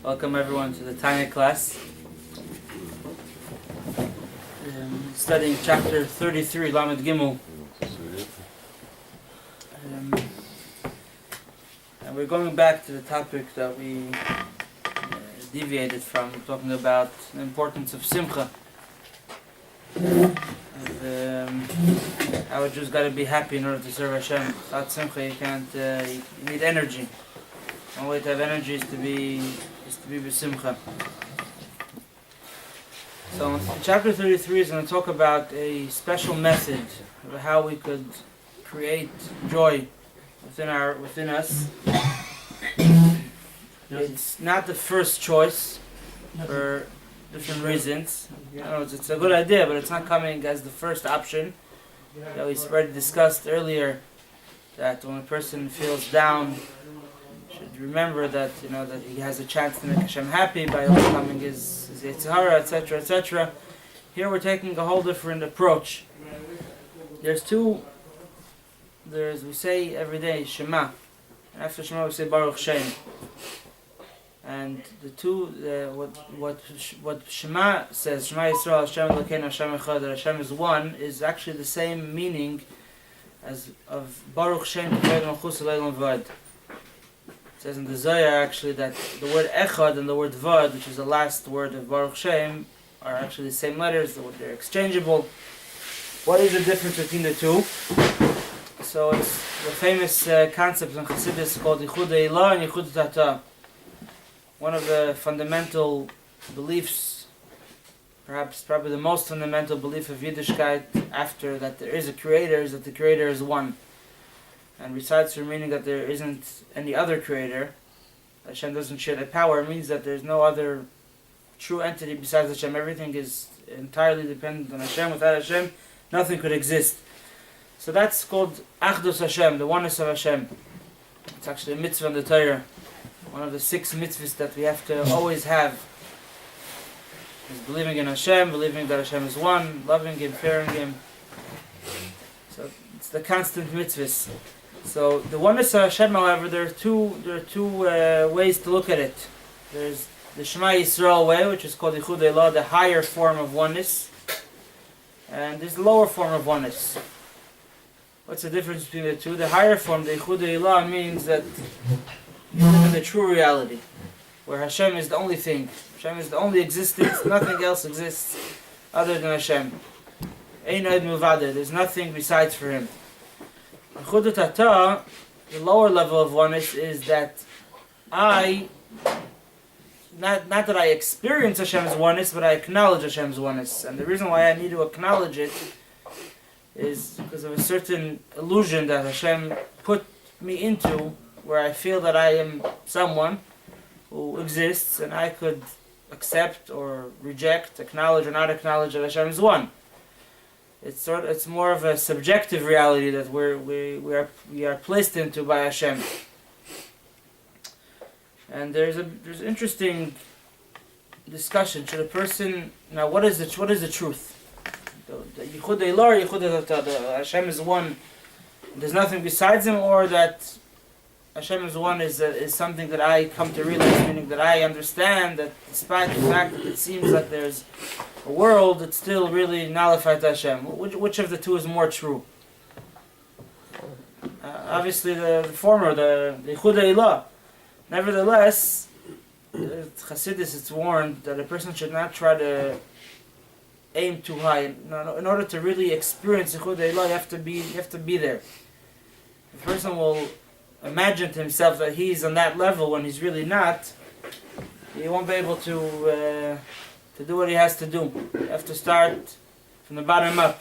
Welcome everyone to the Tanya class. Studying chapter 33, Lamed Gimel. And we're going back to the topic that we deviated from, talking about the importance of Simcha. How a Jew's got to be happy in order to serve Hashem. Without Simcha, you can't. You need energy. The only way to have energy is to be with Simcha. So in chapter 33 is going to talk about a special method of how we could create joy within us. It's not the first choice for different reasons. It's a good idea, but it's not coming as the first option. We already discussed earlier that when a person feels down, should remember that that he has a chance to make Hashem happy by overcoming his Yetzer Hara, etc., etc. Here we're taking a whole different approach. We say every day Shema, and after Shema we say Baruch Shem. And the two, what Shema says, Shema Yisrael, Hashem Elokeinu, Hashem Echad, that Hashem is one, is actually the same meaning as of Baruch Shem Tiferet Malchus Leilam Vad. It says in the Zohar actually that the word Echad and the word Vad, which is the last word of Baruch Shem, are actually the same letters, they're exchangeable. What is the difference between the two? So it's the famous concept in Chassidus called Yichud Eilah and Yichud Tata. One of the fundamental beliefs, probably the most fundamental belief of Yiddishkeit after that there is a creator, is that the creator is one. And besides the meaning that there isn't any other creator, Hashem doesn't share the power, means that there's no other true entity besides Hashem. Everything is entirely dependent on Hashem. Without Hashem, nothing could exist. So that's called Achdus Hashem, the oneness of Hashem. It's actually a mitzvah in the Torah. One of the 6 mitzvahs that we have to always have is believing in Hashem, believing that Hashem is one, loving Him, fearing Him. So it's the constant mitzvahs. So the oneness of Hashem, however, there are two ways to look at it. There's the Shema Yisrael way, which is called Yichud Eilah, the higher form of oneness, and there's the lower form of oneness. What's the difference between the two? The higher form, the Yichud Eilah, means that you live in the true reality, where Hashem is the only thing. Hashem is the only existence, nothing else exists other than Hashem. Ein od milvado, there's nothing besides for Him. Yichud Tata, the lower level of oneness, is that not that I experience Hashem's oneness, but I acknowledge Hashem's oneness. And the reason why I need to acknowledge it is because of a certain illusion that Hashem put me into, where I feel that I am someone who exists and I could accept or reject, acknowledge or not acknowledge that Hashem is one. It's more of a subjective reality that we are placed into by Hashem. And there's interesting discussion. Should a person what is the truth? The Yichud Eilah, Yichud Tata, Hashem is one. There's nothing besides Him, or that Hashem is one is something that I come to realize, meaning that I understand that despite the fact that it seems like there's a world, it's still really nullified to Hashem. Which of the two is more true? Obviously the former, the Yichud Eilah. Nevertheless, Chassidus is warned that a person should not try to aim too high. In order to really experience Yichud Eilah, you have to be there. The person will imagine to himself that he's on that level when he's really not. He won't be able to do what he has to do. You have to start from the bottom up,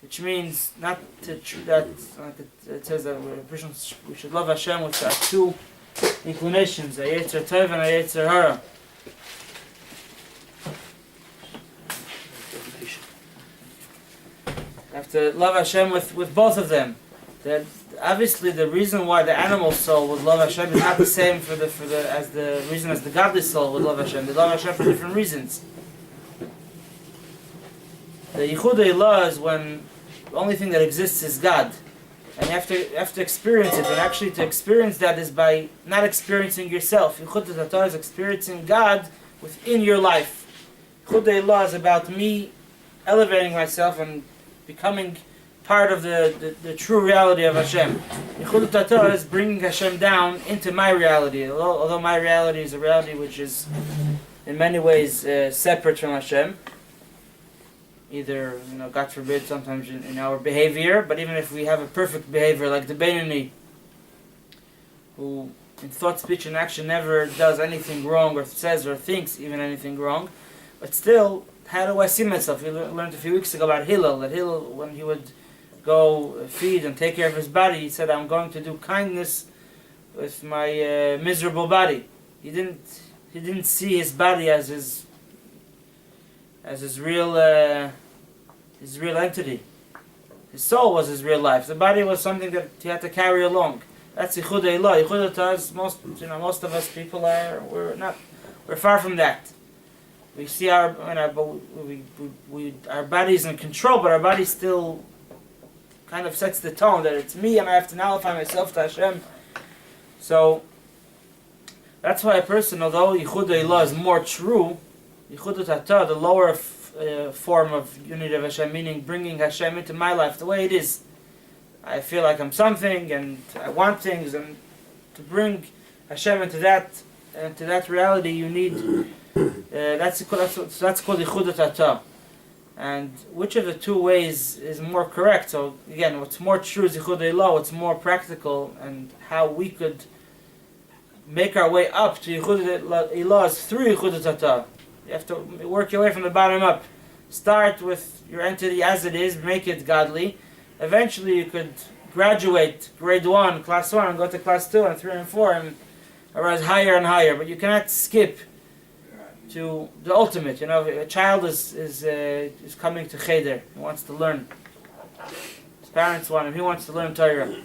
which means not to that. Like it says that we should love Hashem with our 2 inclinations, a Yetzer Tov and a Yetzer Hara. You have to love Hashem with both of them. That obviously the reason why the animal soul would love Hashem is not the same as the reason as the godly soul would love Hashem. They love Hashem for different reasons. The Yichud Eilah is when the only thing that exists is God. And you have to experience it. And actually to experience that is by not experiencing yourself. Yichud Atah is experiencing God within your life. Yichud Elah is about me elevating myself and becoming part of the true reality of Hashem. Yichud Atah is bringing Hashem down into my reality. Although my reality is a reality which is in many ways separate from Hashem. Either, God forbid, sometimes in our behavior, but even if we have a perfect behavior like the Beinoni, who in thought, speech, and action never does anything wrong or says or thinks even anything wrong, but still, how do I see myself? We learned a few weeks ago about Hillel, that Hillel, when he would go feed and take care of his body, he said, I'm going to do kindness with my miserable body. He didn't see his body as his real entity. His soul was his real life. The body was something that he had to carry along. That's Yichud Elah. Yichud Atah is most of us people we're far from that. We see our body's in control, but our body still kind of sets the tone that it's me and I have to nullify myself to Hashem. So that's why a person, although Yichud Elah is more true, Yichud Atah, the lower form of unity of Hashem, meaning bringing Hashem into my life the way it is. I feel like I'm something, and I want things, and to bring Hashem into that reality, you need. That's called Yichud Atah. And which of the two ways is more correct? So again, what's more true is Yichud Elah. What's more practical, and how we could make our way up to Yichud Elah is through Yichud Atah. You have to work your way from the bottom up. Start with your entity as it is, make it godly. Eventually you could graduate grade 1, class 1, and go to class 2 and 3 and 4 and rise higher and higher. But you cannot skip to the ultimate. A child is coming to Cheder. He wants to learn. His parents want him. He wants to learn Torah.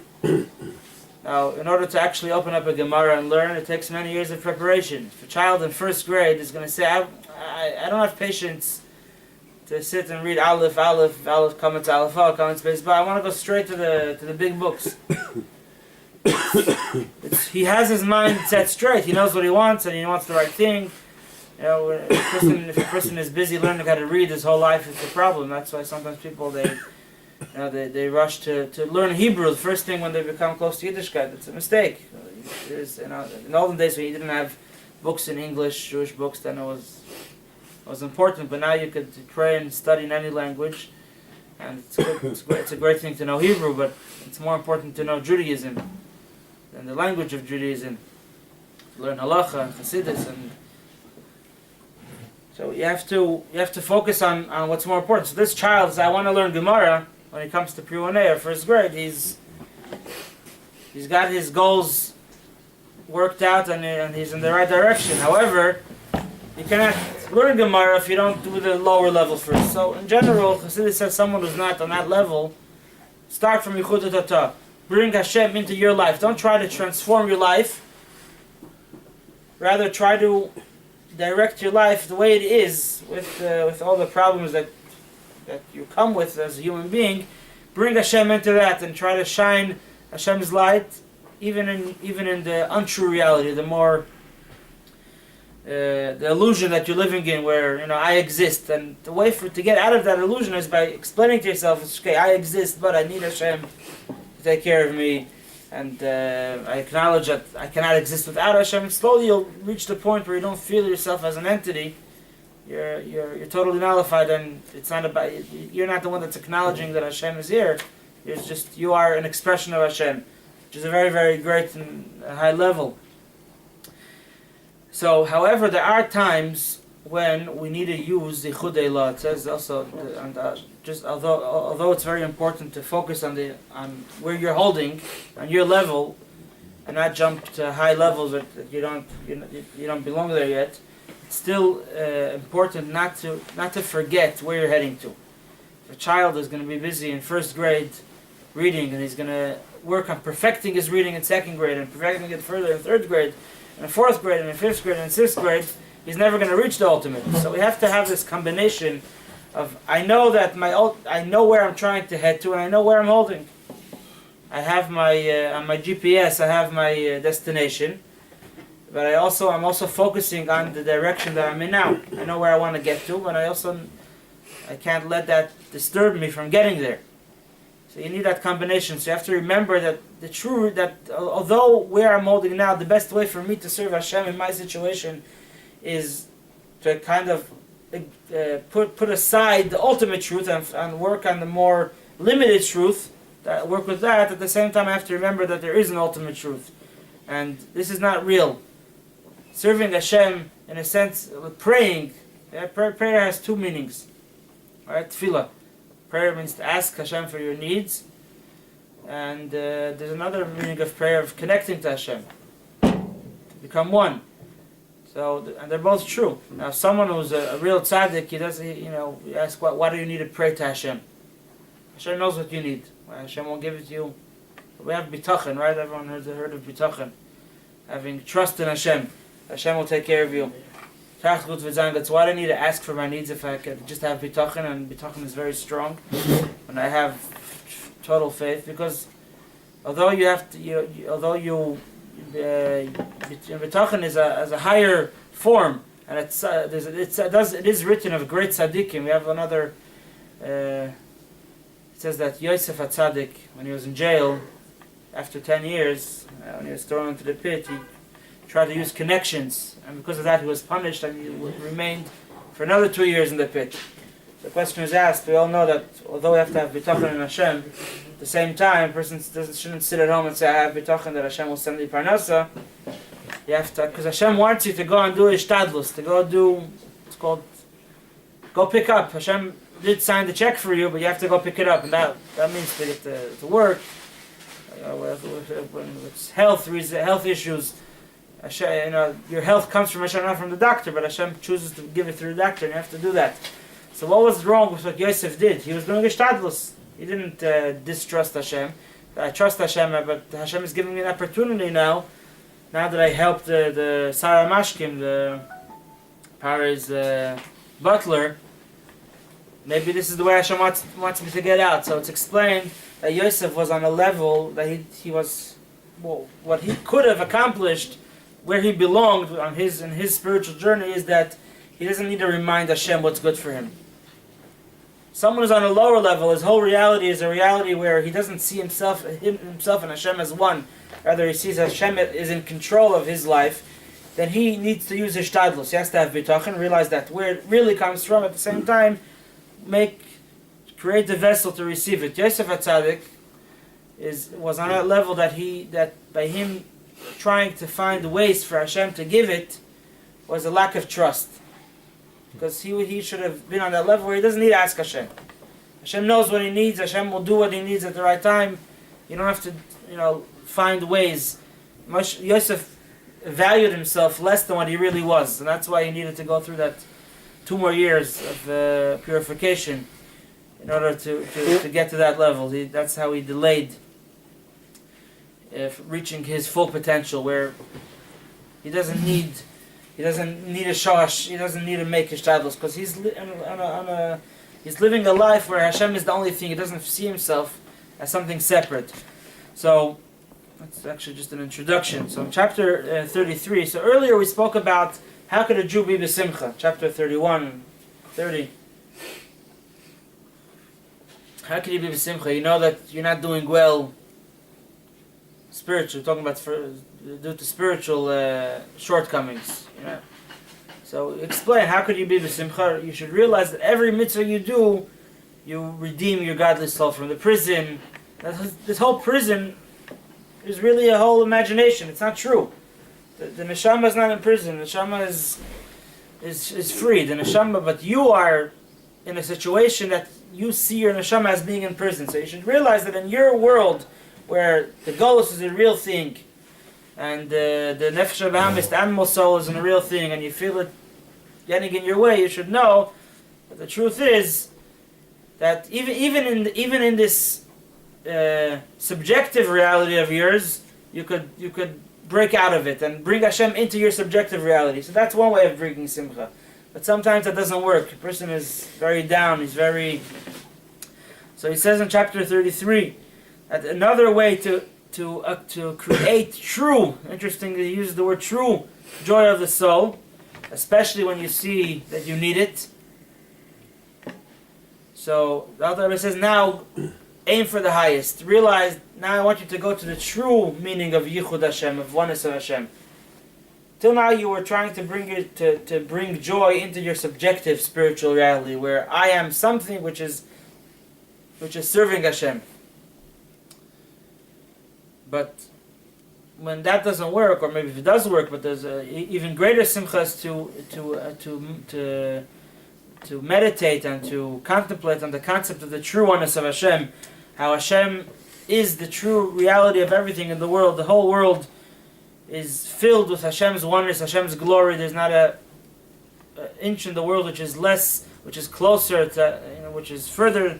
Now, in order to actually open up a Gemara and learn, it takes many years of preparation. If a child in first grade is going to say, I don't have patience to sit and read Aleph, comments Aleph, comments Beis Ba. I want to go straight to the big books. He has his mind set straight. He knows what he wants, and he wants the right thing. If a person is busy learning how to read his whole life, it's a problem. That's why sometimes people they rush to learn Hebrew the first thing when they become close to Yiddishkeit. It's a mistake. In the olden days when you didn't have books in English, Jewish books, then it was important. But now you could pray and study in any language, and it's good. It's a great thing to know Hebrew, but it's more important to know Judaism than the language of Judaism. To learn Halacha and Chassidus, and so you have to focus on what's more important. So this child says, I want to learn Gemara. When he comes to Pre-1A or first grade, he's got his goals worked out and he's in the right direction. However, you cannot learn Gemara if you don't do the lower level first. So in general, Chassidus says someone who's not on that level, start from Yichud Atah. Bring Hashem into your life. Don't try to transform your life. Rather, try to direct your life the way it is with all the problems that you come with as a human being. Bring Hashem into that and try to shine Hashem's light even in the untrue reality, the more the illusion that you're living in, where I exist. And the way to get out of that illusion is by explaining to yourself, it's okay, I exist, but I need Hashem to take care of me, and I acknowledge that I cannot exist without Hashem. And slowly you'll reach the point where you don't feel yourself as an entity. You're totally nullified, and it's not about you're not the one that's acknowledging that Hashem is here. You are an expression of Hashem, which is a very, very great and high level. So, however, there are times when we need to use the Yichud Elah. It says also, although it's very important to focus on where you're holding, on your level, and not jump to high levels that you don't belong there yet. It's still important not to forget where you're heading to. If a child is going to be busy in first grade reading, and he's going to work on perfecting his reading in second grade, and perfecting it further in third grade, and in fourth grade, and in fifth grade, and in sixth grade, he's never going to reach the ultimate. So we have to have this combination of I know where I'm trying to head to, and I know where I'm holding. I have my on my GPS. I have my destination, but I'm also focusing on the direction that I'm in now. I know where I want to get to, but I can't let that disturb me from getting there. So you need that combination. So you have to remember that although where I'm holding now, the best way for me to serve Hashem in my situation is to kind of put aside the ultimate truth and work on the more limited truth. Work with that. At the same time, I have to remember that there is an ultimate truth, and this is not real. Serving Hashem, in a sense, praying. Prayer has two meanings. Right? Tefillah. Prayer means to ask Hashem for your needs, and there's another meaning of prayer of connecting to Hashem, to become one. So, and they're both true. Now, someone who's a real tzaddik, you ask, why do you need to pray to Hashem? Hashem knows what you need. Hashem won't give it to you. We have bitachon, right? Everyone has heard of bitachon. Having trust in Hashem. Hashem will take care of you. That's why I need to ask for my needs if I could just have bitachon, and bitachon is very strong. And I have total faith, because although bitachon is a higher form, and it is written of great tzaddikim. We have another. It says that Yosef HaTzadik, when he was in jail, after 10 years, when he was thrown into the pit, he tried to use connections, and because of that he was punished, and he remained for another 2 years in the pit. The question was asked, we all know that although we have to have bitachon in Hashem, at the same time, a person shouldn't sit at home and say, I have bitachon that Hashem will send me parnasa. You have to, because Hashem wants you to go and do ishtadlus, to go do, it's called, go pick up. Hashem did sign the check for you, but you have to go pick it up, and that means to get to work. When it's health issues, Hashem, your health comes from Hashem, not from the doctor, but Hashem chooses to give it through the doctor, and you have to do that. So what was wrong with what Yosef did? He was doing ishtadlus. He didn't distrust Hashem. I trust Hashem, but Hashem is giving me an opportunity now that I helped the Sarah Mashkim, the Paris butler. Maybe this is the way Hashem wants me to get out. So it's explained that Yosef was on a level that he was, what he could have accomplished, where he belonged in his spiritual journey, is that he doesn't need to remind Hashem what's good for him. Someone who's on a lower level, his whole reality is a reality where he doesn't see himself and Hashem as one. Rather, he sees Hashem is in control of his life. Then he needs to use ishtadlus. He has to have bitachon, realize that where it really comes from. At the same time, create the vessel to receive it. Yosef HaTzadik was on that level that by him trying to find ways for Hashem to give it was a lack of trust. Because he should have been on that level where he doesn't need to ask Hashem. Hashem knows what he needs. Hashem will do what he needs at the right time. You don't have to, find ways. Yosef valued himself less than what he really was, and that's why he needed to go through that 2 more years of purification in order to get to that level. That's how he delayed reaching his full potential, where he doesn't need a shosh, he doesn't need to make ishtadlus, because he's living a life where Hashem is the only thing. He doesn't see himself as something separate. So that's actually just an introduction. So in chapter 33, so earlier we spoke about how could a Jew be b'simcha, chapter 31, 30. How could you be b'simcha? You know that you're not doing well spiritually, talking about due to spiritual shortcomings. So explain, how could you be b'simcha? You should realize that every mitzvah you do, you redeem your godly soul from the prison. This whole prison is really a whole imagination. It's not true. The neshama is not in prison. The neshama is free. The neshama, but you are in a situation that you see your neshama as being in prison. So you should realize that in your world, where the golus is a real thing, and the nefesh habahamis, the animal soul, is a real thing, and you feel it getting in your way, you should know that the truth is that even in this subjective reality of yours, you could break out of it and bring Hashem into your subjective reality. So that's one way of bringing simcha. But sometimes that doesn't work. A person is very down. So he says in chapter 33, Another way to create true, interesting to use the word true, joy of the soul, especially when you see that you need it. So the Alter Rebbe says, now aim for the highest. Realize, now I want you to go to the true meaning of Yichud Hashem, of oneness of Hashem. Till now you were trying to bring it to bring joy into your subjective spiritual reality, where I am something which is serving Hashem. But when that doesn't work, or maybe if it does work, but there's even greater simchas to meditate and to contemplate on the concept of the true oneness of Hashem, how Hashem is the true reality of everything in the world. The whole world is filled with Hashem's oneness, Hashem's glory. There's not an inch in the world which is less, which is closer to, which is further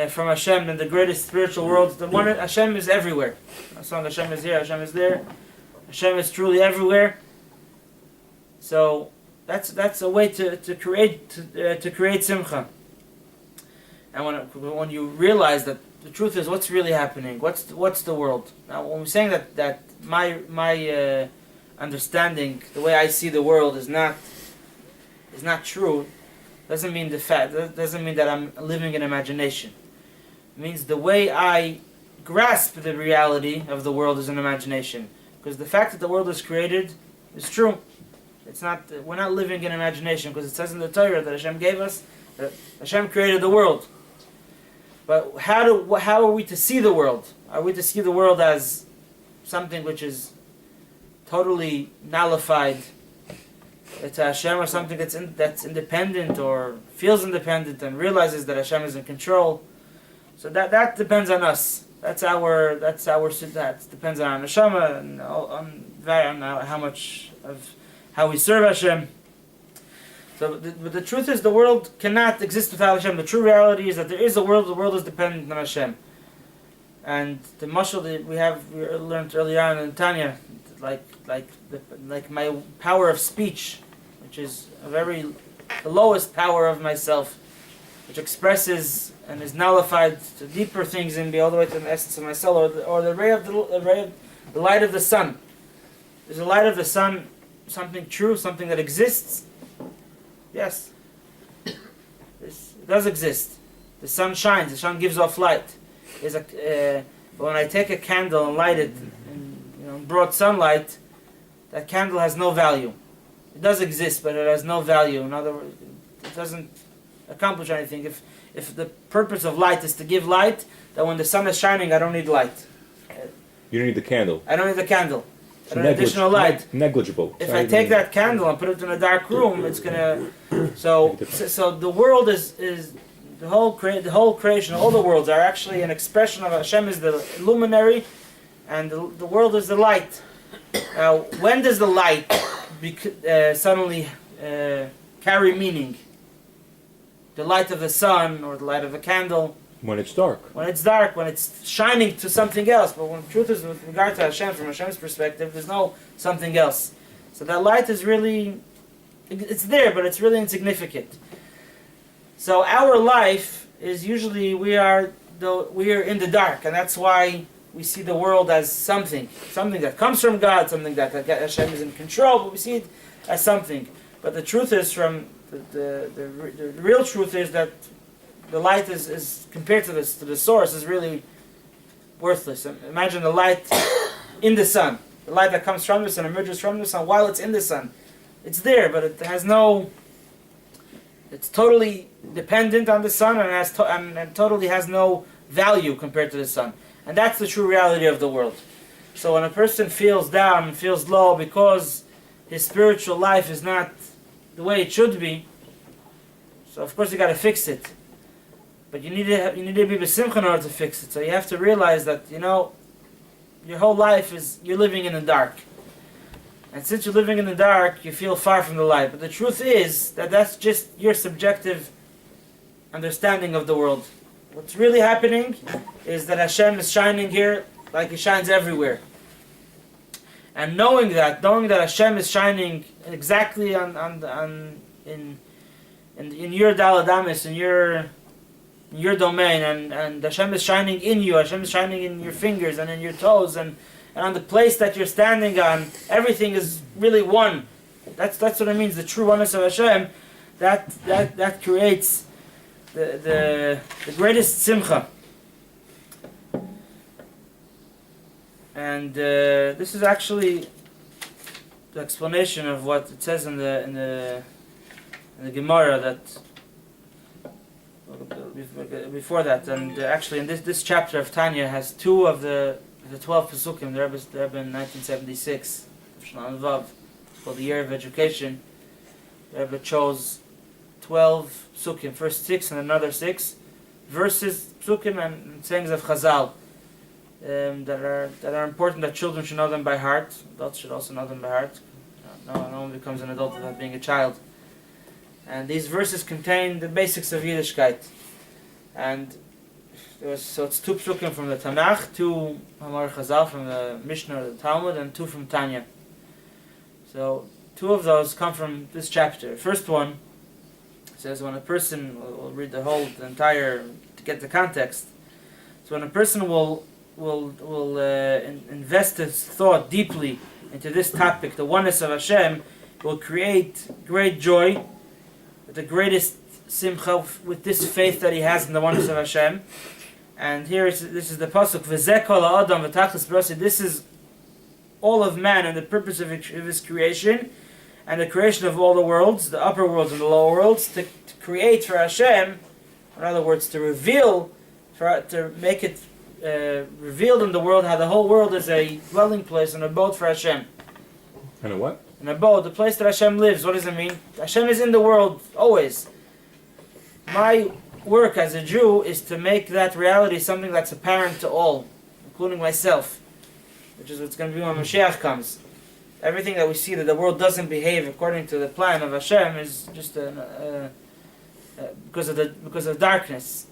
from Hashem than the greatest spiritual world. The one Hashem is everywhere. A song, Hashem is here, Hashem is there. Hashem is truly everywhere. So that's a way to create simcha. And when you realize that the truth is, what's really happening? What's the world? Now, when we're saying that my understanding, the way I see the world, is not true, doesn't mean that I'm living in imagination. It means the way I grasp the reality of the world is an imagination. Because the fact that the world is created is true. It's not. We're not living in imagination, because it says in the Torah that Hashem gave us, that Hashem created the world. But how are we to see the world? Are we to see the world as something which is totally nullified to Hashem, or something that's independent or feels independent and realizes that Hashem is in control? So that depends on us. That depends on our neshama and on how we serve Hashem. So, but the truth is, the world cannot exist without Hashem. The true reality is that there is a world. The world is dependent on Hashem. And the mashal that we learned early on in Tanya, like my power of speech, which is the lowest power of myself, which expresses and is nullified to deeper things in me, all the way to the essence of my soul, or the ray of the light of the sun. Is the light of the sun something true, something that exists? Yes, it does exist. The sun shines. The sun gives off light. But when I take a candle and light it in broad sunlight, that candle has no value. It does exist, but it has no value. In other words, it doesn't accomplish anything. If the purpose of light is to give light, then when the sun is shining, I don't need light. You don't need the candle. I don't need the candle. I don't need additional light. Negligible. If I take that candle and put it in a dark room, it's gonna. So the world is the whole creation. All the worlds are actually an expression of Hashem is the luminary, and the world is the light. Now, when does the light suddenly carry meaning? The light of the sun or the light of a candle? When it's dark. When it's dark, when it's shining to something else. But when the truth is, with regard to Hashem, from Hashem's perspective, there's no something else. So that light is really, it's there, but it's really insignificant. So our life is usually, we are in the dark, and that's why we see the world as something that comes from God, something that Hashem is in control, but we see it as something. But the truth is, from the real truth is that the light is compared to the source is really worthless. Imagine the light in the sun, the light that comes from the sun, emerges from the sun while it's in the sun. It's there, but it has no. It's totally dependent on the sun, and totally has no value compared to the sun. And that's the true reality of the world. So when a person feels down, feels low because his spiritual life is not the way it should be, so of course you got to fix it. But you need to be b'simcha in order to fix it. So you have to realize that your whole life you're living in the dark, and since you're living in the dark, you feel far from the light. But the truth is that that's just your subjective understanding of the world. What's really happening is that Hashem is shining here like He shines everywhere. And knowing that Hashem is shining exactly in your Daled Amis, in your domain, and Hashem is shining in you, Hashem is shining in your fingers and in your toes, and on the place that you're standing on, everything is really one. That's what it means, the true oneness of Hashem. That creates the greatest simcha. And this is actually the explanation of what it says in the Gemara that before that, and actually in this chapter of Tanya has 2 of the 12 Pesukim. The Rebbe in 1976, Shalom Vav, called the Year of Education. The Rebbe chose 12 Pesukim, first 6 and another 6 verses, Pesukim and sayings of Chazal. That are important, that children should know them by heart. Adults should also know them by heart. No one becomes an adult without being a child. And these verses contain the basics of Yiddishkeit. And so it's 2 psukim from the Tanakh, 2 Hamar Chazal from the Mishnah or the Talmud, and 2 from Tanya. So 2 of those come from this chapter. First one says when a person, we'll read the entire to get the context. So when a person will invest his thought deeply into this topic, the oneness of Hashem, will create great joy, the greatest simcha with this faith that he has in the oneness of Hashem. And this is the pasuk, V'zeh kol ha'adam v'tachlis b'rasi. This is all of man and the purpose of his creation, and the creation of all the worlds, the upper worlds and the lower worlds, to create for Hashem, in other words, to reveal, to make it revealed in the world how the whole world is a dwelling place, an abode for Hashem. And a what? An abode, the place that Hashem lives. What does it mean? Hashem is in the world always. My work as a Jew is to make that reality something that's apparent to all, including myself, which is what's going to be when Mashiach comes. Everything that we see that the world doesn't behave according to the plan of Hashem is just because of darkness.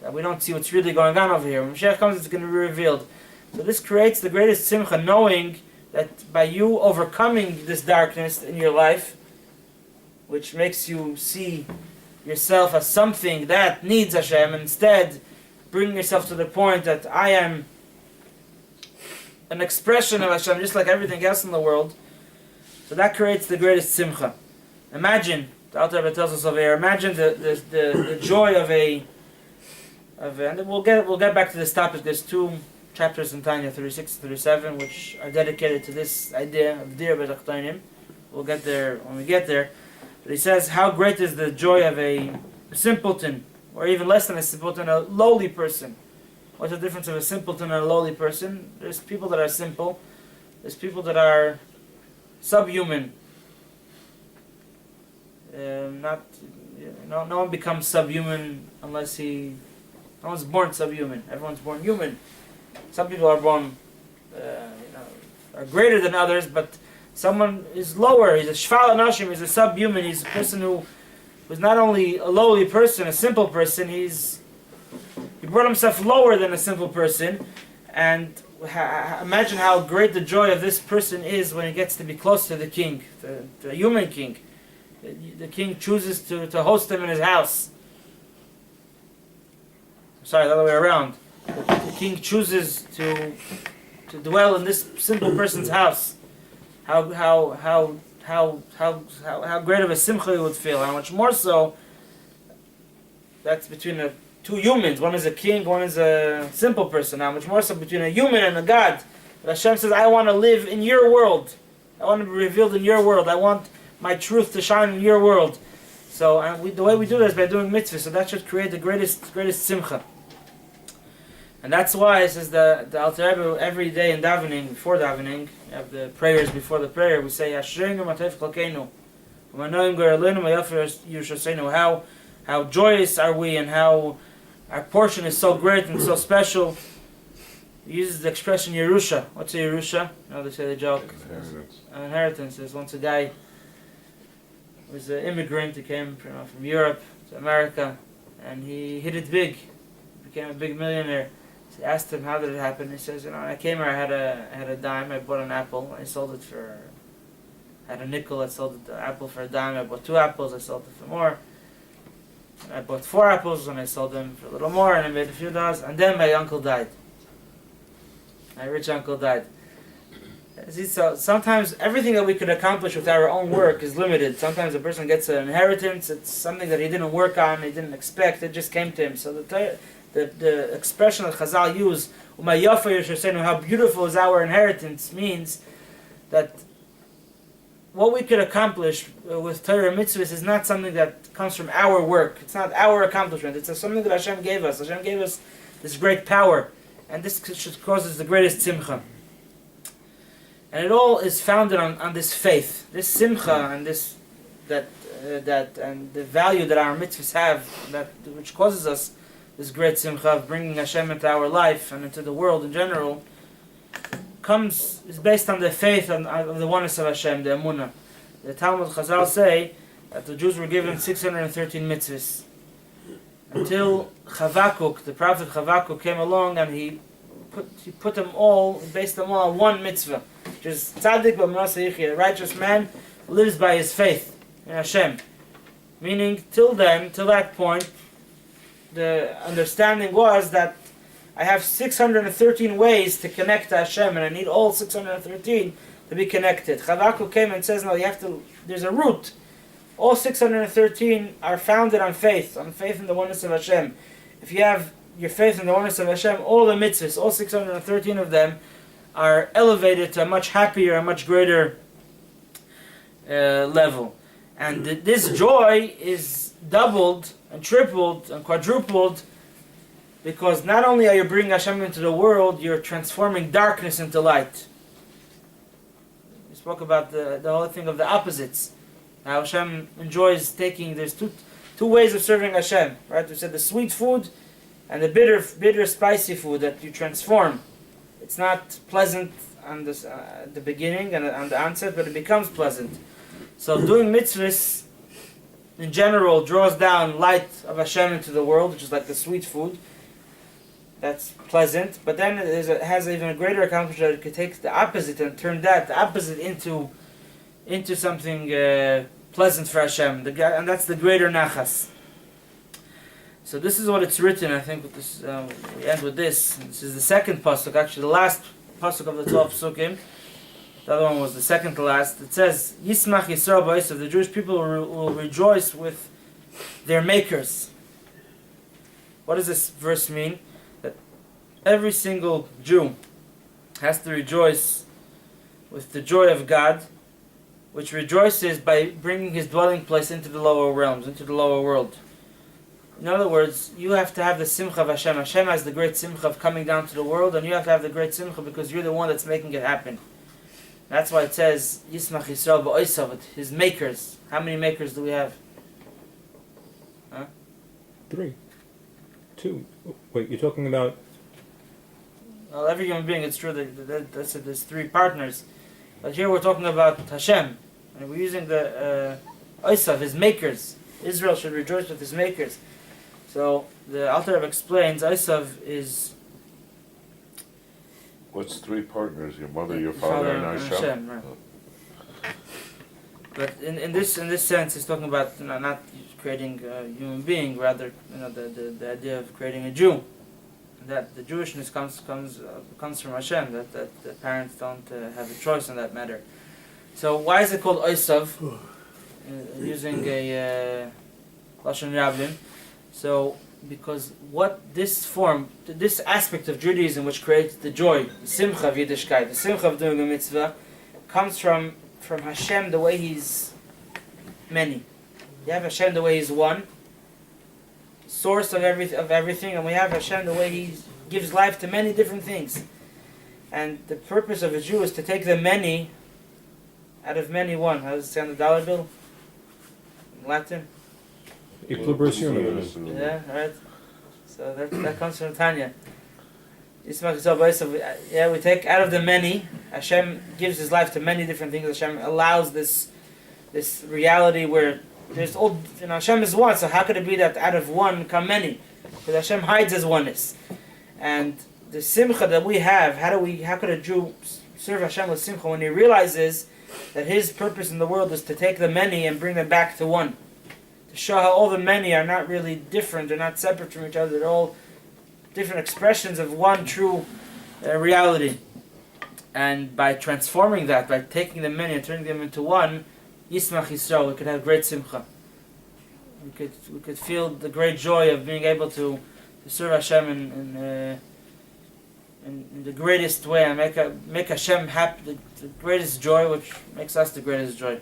That we don't see what's really going on over here. When Mashiach comes, it's going to be revealed. So this creates the greatest simcha, knowing that by you overcoming this darkness in your life, which makes you see yourself as something that needs Hashem, instead bring yourself to the point that I am an expression of Hashem, just like everything else in the world. So that creates the greatest simcha. Imagine, the Alter Rebbe tells us over here, imagine the joy of and we'll get back to this topic. There's 2 chapters in Tanya, 36 and 37, which are dedicated to this idea of Dir B'Tachtonim. We'll get there when we get there. But he says, how great is the joy of a simpleton, or even less than a simpleton, a lowly person. What's the difference of a simpleton and a lowly person? There's people that are simple. There's people that are subhuman. No one becomes subhuman unless no one's born subhuman. Everyone's born human. Some people are born, are greater than others, but someone is lower. He's a shfal anashim. He's a subhuman. He's a person who's not only a lowly person, a simple person. He brought himself lower than a simple person, and imagine how great the joy of this person is when he gets to be close to the king, the human king. The king chooses to host him in his house. Sorry, the other way around. The king chooses to dwell in this simple person's house. How great of a simcha you would feel. How much more so? That's between 2 humans. One is a king, one is a simple person. How much more so between a human and a God? But Hashem says, I want to live in your world. I want to be revealed in your world. I want my truth to shine in your world. So the way we do that is by doing mitzvahs. So that should create the greatest simcha. And that's why it says the Alter Rebbe every day in davening, before davening, you have the prayers before the prayer, we say, how joyous are we, and how our portion is so great and so special. He uses the expression Yerusha. What's a Yerusha? You know, they say the joke. An inheritance. There's once a guy who was an immigrant. He came from Europe to America, and he hit it big. Became a big millionaire. So I asked him, how did it happen? He says, I came here, I had a dime, I bought an apple, I sold it I had a nickel, I sold the apple for a dime, I bought 2 apples, I sold it for more. I bought 4 apples and I sold them for a little more and I made a few dollars. And then my uncle died. My rich uncle died. See, so sometimes everything that we could accomplish with our own work is limited. Sometimes a person gets an inheritance. It's something that he didn't work on, he didn't expect. It just came to him. So the expression that Chazal use, "Umay yafa yoshersenu," how beautiful is our inheritance, means that what we could accomplish with Torah and mitzvahs is not something that comes from our work. It's not our accomplishment. It's something that Hashem gave us. Hashem gave us this great power, and this should cause us the greatest simcha. And it all is founded on this faith, this simcha, and and the value that our mitzvahs have, which causes us this great simcha of bringing Hashem into our life and into the world in general, is based on the faith of the oneness of Hashem, the emunah. The Talmud Chazal say that the Jews were given 613 mitzvahs until Chavakuk, the prophet Chavakuk, came along and he put them all, based them all on one mitzvah, which is tzaddik b'mnasa yichya. A righteous man lives by his faith in Hashem. Meaning, till that point, the understanding was that I have 613 ways to connect to Hashem, and I need all 613 to be connected. Chavakuk came and says, no, there's a root. All 613 are founded on faith in the oneness of Hashem. If you have your faith in the oneness of Hashem, all the mitzvahs, all 613 of them, are elevated to a much happier, a much greater level. And this joy is doubled and tripled and quadrupled because not only are you bringing Hashem into the world, you're transforming darkness into light. We spoke about the whole thing of the opposites. How Hashem enjoys there's two ways of serving Hashem, right? We said the sweet food and the bitter, spicy food that you transform. It's not pleasant on the beginning and on the onset, but it becomes pleasant. So doing mitzvahs in general draws down light of Hashem into the world, which is like the sweet food. That's pleasant, but then it has even a greater accomplishment that it could take the opposite and turn the opposite into something pleasant for Hashem, and that's the greater nachas. So this is what it's written. I think with this, we end with this. This is the second pasuk, actually the last pasuk of the 12 pasukim. The other one was the second to last. It says, "Yismach Yisrael ba'esav." The Jewish people will rejoice with their makers. What does this verse mean? That every single Jew has to rejoice with the joy of God, which rejoices by bringing his dwelling place into the lower realms, into the lower world. In other words, you have to have the simcha of Hashem. Hashem has the great simcha of coming down to the world, and you have to have the great simcha because you're the one that's making it happen. That's why it says, Yismach Yisrael ba'osav, his makers. How many makers do we have? 3. 2. Wait, you're talking about... Well, every human being, it's true that there's 3 partners. But here we're talking about Hashem. And we're using the Osav, his makers. Israel should rejoice with his makers. So the Alter Rebbe explains, Osav is... What's 3 partners? Your mother, your father, and Hashem? Right. But in this sense, he's talking about not creating a human being, rather the idea of creating a Jew. That the Jewishness comes from Hashem. That the parents don't have a choice in that matter. So why is it called Osav? Using a Lashon Rabbin. So because this aspect of Judaism, which creates the joy, the simcha of Yiddishkeit, the simcha of doing a mitzvah, comes from Hashem the way He's many. You have Hashem the way He's one, source of everything, and we have Hashem the way He gives life to many different things. And the purpose of a Jew is to take the many out of many one. How does it say on the dollar bill? In Latin? Yeah, right. So that comes from Tanya. Yeah, we take out of the many. Hashem gives His life to many different things. Hashem allows this reality where there's all. Hashem is one. So how could it be that out of one come many? Because Hashem hides His oneness, and the simcha that we have. How could a Jew serve Hashem with simcha when he realizes that his purpose in the world is to take the many and bring them back to one, to show how all the many are not really different, they're not separate from each other, they're all different expressions of one true reality. And by transforming that, by taking the many and turning them into one, Yismach Yisrael, we could have great simcha. We could feel the great joy of being able to serve Hashem in the greatest way, and make Hashem happy, the greatest joy, which makes us the greatest joy.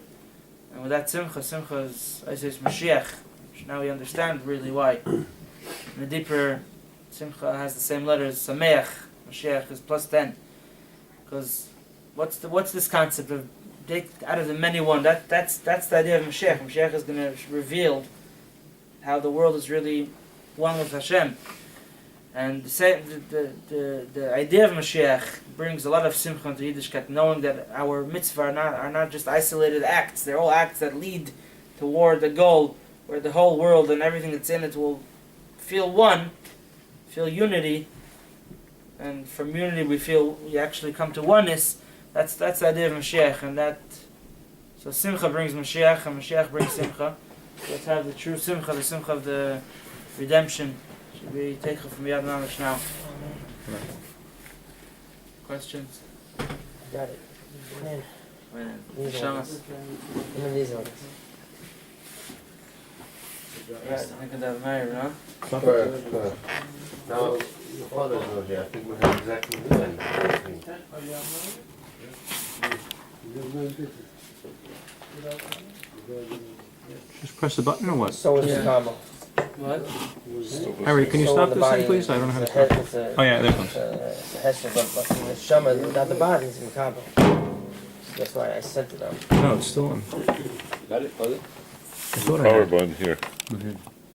And with that simcha is, I say, it's Mashiach, which now we understand really why. And the deeper, simcha has the same letters, Sameach, Mashiach is plus 10. Because what's this concept of out of the many one? That's the idea of Mashiach. Mashiach is going to reveal how the world is really one with Hashem. And the idea of Mashiach brings a lot of simcha into Yiddishkeit, knowing that our mitzvah are not just isolated acts. They're all acts that lead toward the goal, where the whole world and everything that's in it will feel one, feel unity, and from unity we actually come to oneness. That's the idea of Mashiach, and so simcha brings Mashiach, and Mashiach brings simcha. Let's have the true simcha, the simcha of the redemption. Should be taken from Yad Mamish now. Questions? Got it. Shamas. These ones. Right, I think of that married, huh? Correct. Now, your father's not here. I think we have exactly the same. Just press the button or what? So is the combo. What? Harry, can you So stop in the this thing, body, please? I don't know how to the head stop. with the- Oh, yeah, there it comes. the hesher, but in the shama, without the body, it's in combo. That's why I sent it out. No, it's still on. Got it? I thought I Power had. button here. Okay.